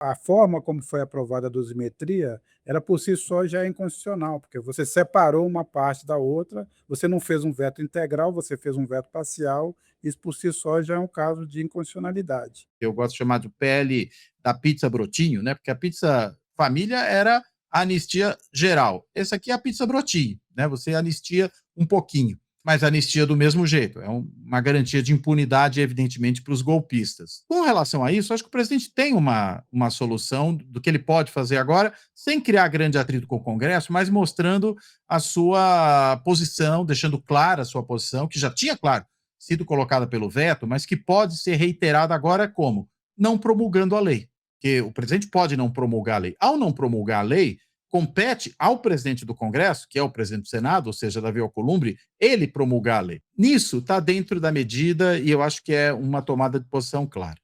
A forma como foi aprovada a dosimetria, ela por si só já é inconstitucional, porque você separou uma parte da outra, você não fez um veto integral, você fez um veto parcial, isso por si só já é um caso de inconstitucionalidade. Eu gosto de chamar de PL da pizza brotinho, né? Porque a pizza família era a anistia geral. Esse aqui é a pizza brotinho, né? Você anistia um pouquinho, mas anistia do mesmo jeito. É uma garantia de impunidade, evidentemente, para os golpistas. Com relação a isso, acho que o presidente tem uma solução do que ele pode fazer agora, sem criar grande atrito com o Congresso, mas mostrando a sua posição, deixando clara a sua posição, que já tinha, claro, sido colocada pelo veto, mas que pode ser reiterada agora como? Não promulgando a lei. Que o presidente pode não promulgar a lei. Ao não promulgar a lei, compete ao presidente do Congresso, que é o presidente do Senado, ou seja, Davi Alcolumbre, ele promulgar a lei. Nisso está dentro da medida e eu acho que é uma tomada de posição clara.